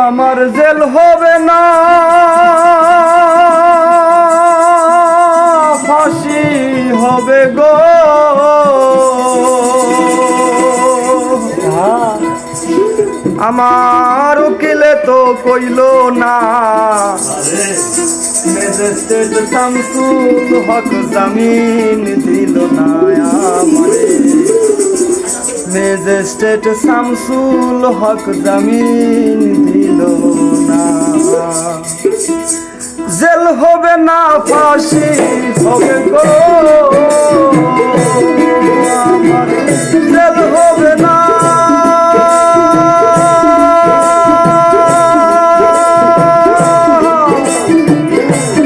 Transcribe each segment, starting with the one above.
আমার জেল হবে না, ফাঁসি হবে গো। আমার উকিলে তো কইল না, ম্যাজিস্ট্রেট শামসুল হক জামিন দিল না আমারে। ম্যাজিস্ট্রেট শামসুল হক জামিন দিল না। জেল হবে না, ফাঁসি হবে গো। আমার জেল হবে না,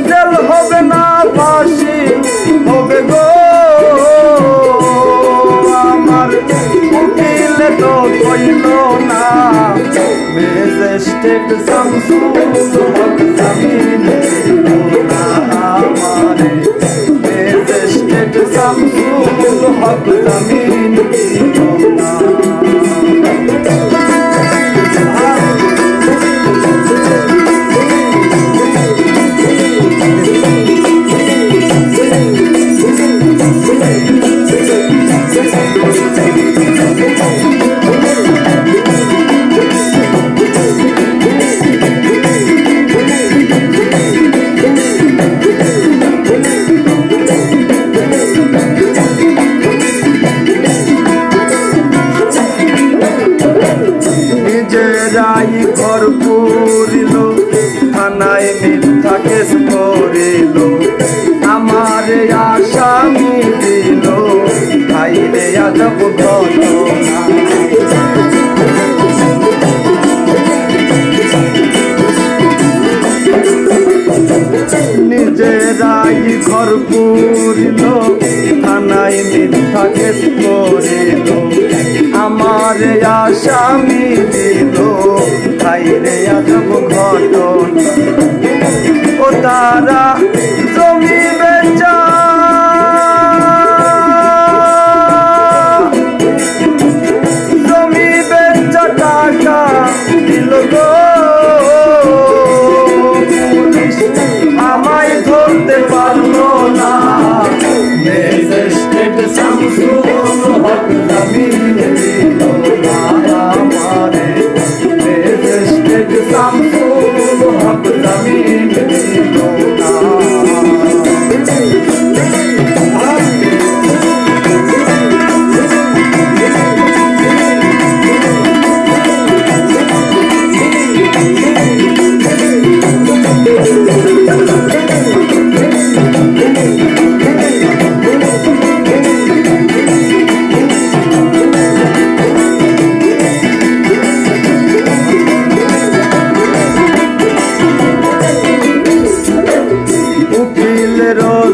জেল হবে না, ফাঁসি হবে গো। আমার উকিলে তো কইল না, ম্যাজিস্ট্রেট শামসুল হক জামিন দিল না আমারে। ম্যাজিস্ট্রেট শামসুল হক জামিন দিল না। নিজেরাই ঘর পুরিল, থানায় মিথ্যা কেস করিল, আমারে আসামি দিল, খাইলে আজব ঘটনা। নিজেরাই ঘর পুরিল, থানায় মিথ্যা কেস করিল, আমারে আসামি দিল, খাইরে আজব ঘটনা। ও তারা জমি বেচা, জমি বেচা টাকা দিল গো। পুলিশ আমায় ধরতে পারলো না, ম্যাজিস্ট্রেট শামসুল হক জামিন দিল না আমারে। ম্যাজিস্ট্রেট শামসুল হক জামিন দিল না।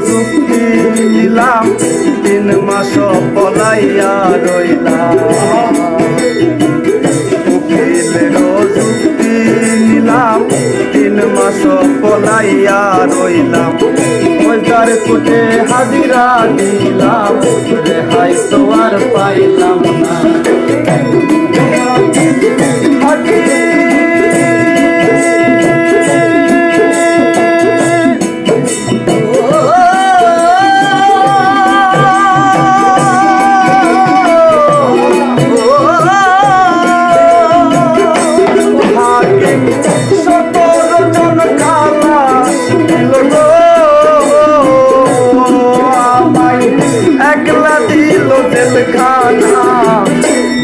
যুক্তি নিলাম, 3 মাস পলাইয়া রইলাম। উকিলের যুক্তি নিলাম, 3 মাস পলাইয়া রইলাম। ওইটার কোটে হাজিরা দিলাম, রেহাই তো আর পাইলাম না। একলা দিল জেলখানা,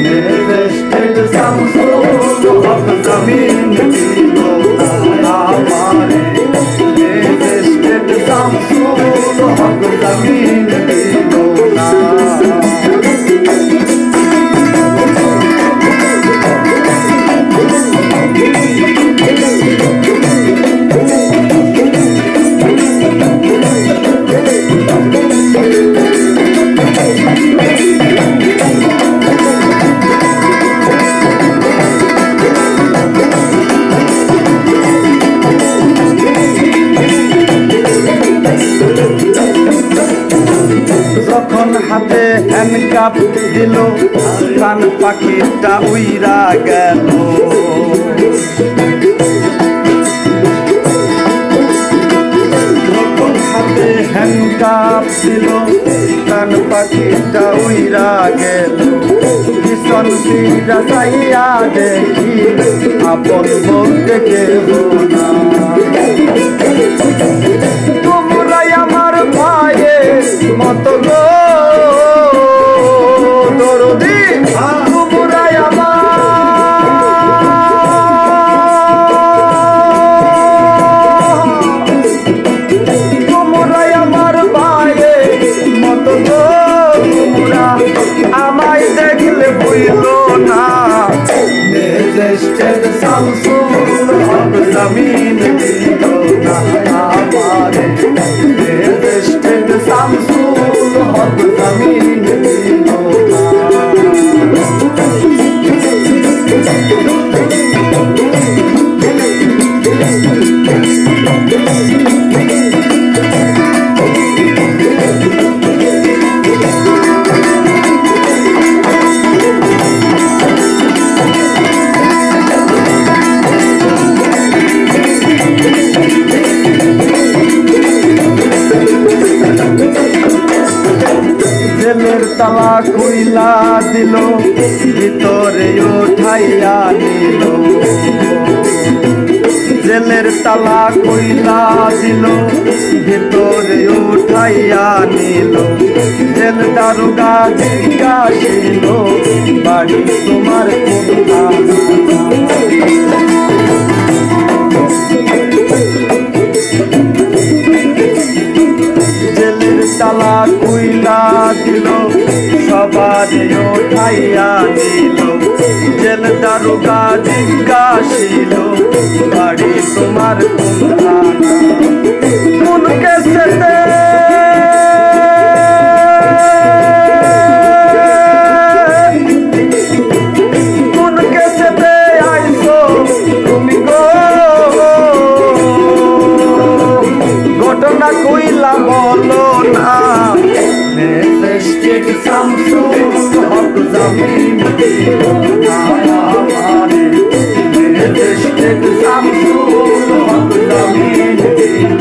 ম্যাজিস্ট্রেট শামসুল হক জামিন দিল না আমারে। ম্যাজিস্ট্রেট শামসুল হক জামিন দিল না। যখন হাতে হ্যান্ডকাপ দিল, কান পাখিটা উইরা গেল। দিল কান পাখিটা উইরা গেল ভীষণ ফিরা চাইয়া দেখি আপন বলতে কেহ না তোমরাই আমার ভাইয়ের মতো গো দরদি তোমরাই আমার ভাইয়ের মতো গো তোমরা আমায় দেখলে ভুইল না মেজেস্টেড শামসুল হক জমিন দিল না আমারে মেজেস্টেড শামসুল হক জমিন দিল না জেলের তালা খুইলা দিল ভিতরে উঠাইয়া নিল জেলের তালা খুইলা দিল ভিতরে উঠাইয়া নিল জেল দারোগা জিজ্ঞাসিল বাড়ি তোমার জেলের তালা খুইলা দিল সবার উঠাইয়া নিল জেল দারোগা জিজ্ঞাসিল বাড়ি তোমার কোন কেসেতে কোন কেসেতে আইছো তুমি গো ঘটনা কইলা বলো না মেজেস্টেড শামসুল হক জমিন দিল না আমারে মেজেস্টেড শামসুল হক জমিন দিল